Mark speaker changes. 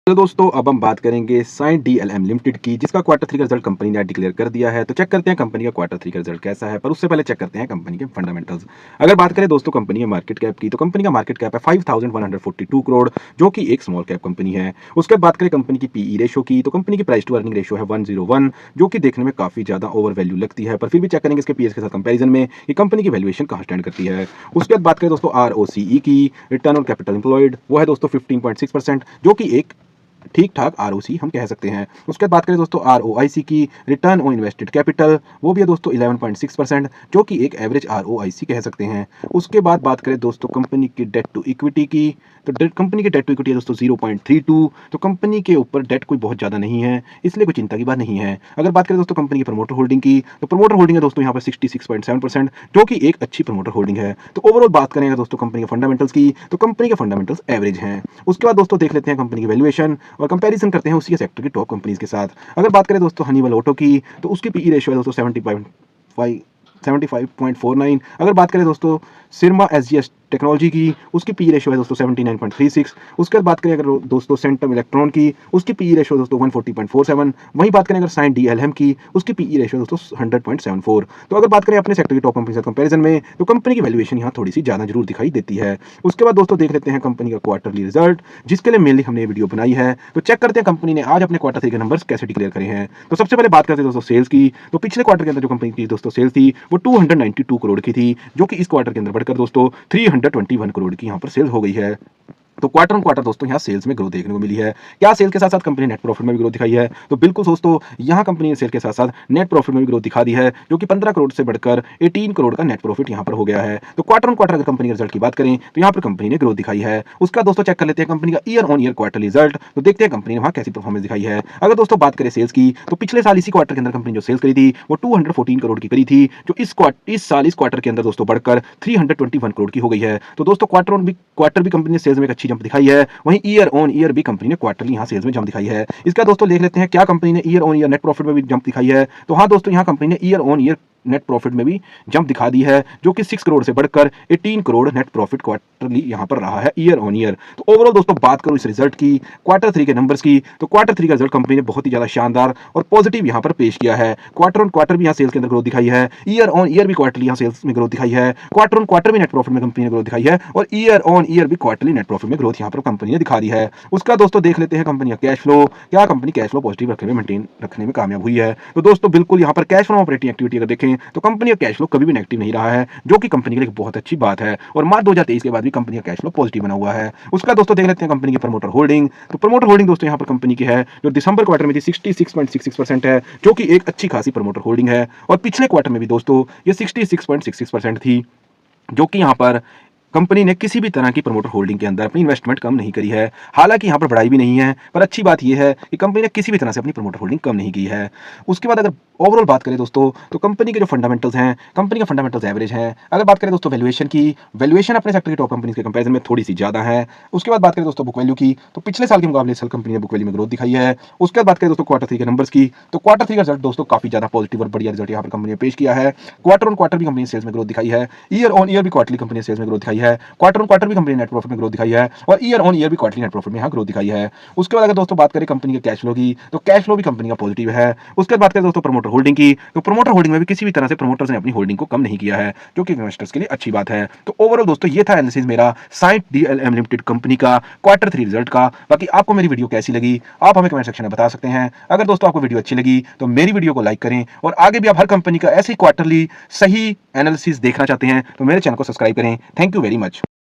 Speaker 1: तो दोस्तों अब हम बात करेंगे साइंट डीएलएम लिमिटेड की, जिसका क्वार्टर थ्री का रिजल्ट कंपनी ने आज डिक्लेयर कर दिया है। तो चेक करते हैं कंपनी का क्वार्टर थ्री का रिजल्ट कैसा है, पर उससे पहले चेक करते हैं कंपनी के फंडामेंटल्स। अगर बात करें दोस्तों कंपनी के मार्केट कैप की, तो कंपनी का मार्केट कैप है 5142 करोड़, जो कि एक स्मॉल कैप कंपनी है। उसके बाद बात करें कंपनी की पीई रेशो की, तो कंपनी की प्राइस टू अर्निंग रेशो है 101, जो कि देखने में काफी ज्यादा ओवर वैल्यू लगती है, पर फिर भी चेक करेंगे इसके पीएस के साथ कंपेरिजन में कि कंपनी की वैल्यूएशन कहां स्टैंड करती है। उसके बाद बात करें दोस्तों आरओसीई की, रिटर्न ऑन कैपिटल एम्प्लॉयड, वो है दोस्तों 15.6%, जो कि एक ठीक ठाक आरओसी हम कह सकते हैं। उसके बाद बात करें दोस्तों आरओआईसी की, रिटर्न ऑन इन्वेस्टेड कैपिटल, वो भी है दोस्तों 11.6%, जो कि एक एवरेज आरओआईसी कह सकते हैं। उसके बाद बात करें दोस्तों कंपनी की डेट टू इक्विटी की, तो कंपनी की डेट टू इक्विटी है दोस्तों 0.32, तो कंपनी के ऊपर डेट कोई बहुत ज़्यादा नहीं है, इसलिए कोई चिंता की बात नहीं है। अगर बात करें दोस्तों कंपनी की प्रमोटर होल्डिंग की, तो प्रमोटर होल्डिंग है दोस्तों यहाँ पर 66.7%, जो कि एक अच्छी प्रमोटर होल्डिंग है। तो ओवरऑल बात करेंगे दोस्तों कंपनी के फंडामेंटल्स की, तो कंपनी के फंडामेंटल्स एवरेज हैं। उसके बाद दोस्तों देख लेते हैं कंपनी की वैल्यूएशन और कंपैरिजन करते हैं उसी के सेक्टर की टॉप कंपनीज के साथ। अगर बात करें दोस्तों हनीवेल ऑटो की, तो उसकी पीई रेशियो है दोस्तों 75.49। अगर बात करें दोस्तों सिरमा एसजीएस टेक्नोलॉजी की, उसकी पी रेशियो है दोस्तों 79.36। उसके बाद बात करें अगर दोस्तों सेंटम इलेक्ट्रॉन की, उसकी पी रेशियो दोस्तों 140.47। वहीं बात करें अगर साइंट डीएलएम की, उसकी पी रेशियो दोस्तों 100.74। तो अगर बात करें अपने सेक्टर की टॉप कंपनी के साथ कंपैरिजन में, तो कंपनी की वैल्यूएशन यहाँ थोड़ी सी ज़्यादा जरूर दिखाई देती है। उसके बाद दोस्तों देख लेते हैं कंपनी का क्वार्टरली रिजल्ट, जिसके लिए मेनली हमने ये वीडियो बनाई है। तो चेक करते हैं कंपनी ने आज अपने क्वार्टर थ्री के नंबर्स कैसे डिक्लेयर करे हैं। तो सबसे पहले बात करते हैं दोस्तों सेल्स की, तो पिछले क्वार्टर के अंदर जो कंपनी की दोस्तों सेल्स थी वो 292 करोड़ की थी, जो कि इस क्वार्टर के अंदर बढ़कर दोस्तों 321 करोड़ की यहाँ पर सेल हो गई है। तो क्वार्टर ऑन क्वार्टर दोस्तों यहाँ सेल्स में ग्रोथ देखने को मिली है। क्या सेल के साथ साथ कंपनी नेट प्रॉफिट में भी ग्रोथ दिखाई है? तो बिल्कुल दोस्तों यहाँ कंपनी ने सेल के साथ साथ नेट प्रॉफिट में भी ग्रोथ दिखा दी है, जो कि 15 करोड़ से बढ़कर 18 करोड़ का नेट प्रॉफिट यहाँ पर हो गया है। तो क्वार्टर ऑन क्वार्टर अगर कंपनी के रिजल्ट की बात करें, तो यहाँ पर कंपनी ने ग्रोथ दिखाई है। उसका दोस्तों चेक कर लेते हैं कंपनी का year on year quarter result, तो देखते हैं कंपनी ने वहाँ कैसी परफॉर्मेंस दिखाई है। अगर दोस्तों बात करें सेल्स की, तो पिछले साल इसी क्वार्टर के अंदर कंपनी जो सेल्स करी थी वो 214 करोड़ की करी थी, जो इस साल इस क्वार्टर के अंदर दोस्तों बढ़कर 321 करोड़ की हो गई है। तो दोस्तों क्वार्टर भी कंपनी ने सेल्स में एक अच्छी जंप दिखाई है। वहीं ईयर ऑन ईयर भी कंपनी ने क्वार्टरली यहाँ सेल्स में जंप दिखाई है। इसका दोस्तों देख लेते हैं क्या कंपनी ने year on year net profit में भी जंप दिखाई है। तो हाँ दोस्तों यहाँ कंपनी ने year on year net profit में भी जंप दिखा दी है, जो कि 6 करोड़ से बढ़कर 18 करोड़ नेट प्रॉफिट क्वार्टरली यहाँ पर रहा है ईयर ऑन ईयर। तो ओवरऑल दोस्तों बात करूं इस रिजल्ट की, क्वार्टर थ्री के नंबर्स की, तो क्वार्टर थ्री का रिजल्ट कंपनी ने बहुत ही ज्यादा शानदार और पॉजिटिव यहाँ पर पेश किया है। क्वार्टर ऑन क्वार्टर भी यहाँ सेल्स के अंदर ग्रोथ दिखाई है, ईयर ऑन ईयर भी क्वार्टरली यहाँ सेल्स में ग्रोथ दिखाई है, क्वार्टर ऑन क्वार्टर भी नेट प्रॉफिट में कंपनी ने ग्रोथ दिखाई है, और ईयर ऑन ईयर भी क्वार्टरली नेट प्रॉफिट में ग्रोथ यहाँ पर कंपनी ने दिखा दी है। उसका दोस्तों देख लेते हैं कंपनी का कैश फ्लो, क्या कंपनी कैश फ्लो पॉजिटिव रखने में मेंटेन रखने में कामयाब हुई है। तो दोस्तों बिल्कुल यहाँ पर कैश फ्लो ऑपरेटिंग एक्टिविटी अगर देखें तो कंपनी का कैश फ्लो कभी भी नेगेटिव नहीं रहा है, जो कि कंपनी के लिए बहुत अच्छी बात है, और मार्च 2023 के बाद भी कंपनी का कैश फ्लो पॉजिटिव बना हुआ है। उसका दोस्तों देख लेते हैं कंपनी की प्रमोटर होल्डिंग, तो प्रमोटर होल्डिंग दोस्तों यहाँ पर कंपनी की है जो दिसंबर क्वार्टर में थी 66.66% है, जो कि एक अच्छी खासी प्रमोटर होल्डिंग है, और पिछले क्वार्टर में भी दोस्तों ये 66.66% थी, जो कि यहाँ पर कंपनी ने किसी भी तरह की प्रमोटर होल्डिंग के अंदर अपनी इन्वेस्टमेंट कम नहीं करी है। हालांकि यहाँ पर बढ़ाई भी नहीं है, पर अच्छी बात यह है कि कंपनी ने किसी भी तरह से अपनी प्रमोटर होल्डिंग कम नहीं की है। उसके बाद अगर ओवरऑल बात करें दोस्तों, तो कंपनी के जो फंडामेंटल्स हैं, कंपनी के फंडामेंटल्स एवरेज हैं। अगर बात करें दोस्तों वैल्यूएशन की, वैल्यूएशन अपने सेक्टर की टॉप कंपनीज के कंपैरिजन में थोड़ी सी ज्यादा है। उसके बाद बात करें दोस्तों बुक वैल्यू की, तो पिछले साल के मुकाबले इस साल कंपनी ने बुक वैल्यू में ग्रोथ दिखाई है। उसके बाद बात करें दोस्तों क्वार्टर थ्री के नंबर्स की, तो क्वार्टर थ्री का रिजल्ट दोस्तों काफी ज्यादा पॉजिटिव और बढ़िया रिजल्ट यहाँ पर कंपनी ने पेश किया है। क्वार्टर ऑन क्वार्टर भी कंपनी सेल्स में ग्रोथ दिखाई है, ईयर ऑन ईयर भी क्वार्टरली कंपनी सेल्स में ग्रोथ दिखाई है, क्वार्टर ऑन क्वार्टर भी कंपनी नेट प्रॉफिट में ग्रोथ दिखाई है, और ईयर ऑन ईयर भी क्वार्टरली नेट प्रॉफिट में यहाँ ग्रोथ दिखाई है। उसके बाद अगर दोस्तों बात करें कंपनी के कैश फ्लो की, तो कैश फ्लो भी कंपनी का पॉजिटिव है। उसके बाद बात करें दोस्तों प्रमोटर होल्डिंग की, तो प्रमोटर होल्डिंग में भी किसी भी तरह से प्रमोटर्स ने अपनी होल्डिंग को कम नहीं किया है, जो कि इन्वेस्टर्स के लिए अच्छी बात है। तो ओवरऑल दोस्तों ये था एनालिसिस मेरा साइंट डीएलएम लिमिटेड कंपनी का क्वार्टर थ्री रिजल्ट का। बाकी आपको मेरी वीडियो कैसी लगी आप हमें कमेंट सेक्शन में बता सकते हैं। अगर दोस्तों आपको वीडियो अच्छी लगी तो मेरी वीडियो को लाइक करें, और आगे भी आप हर कंपनी का ऐसी क्वार्टरली सही एनालिसिस देखना चाहते हैं तो मेरे चैनल को सब्सक्राइब करें। Thank you very much.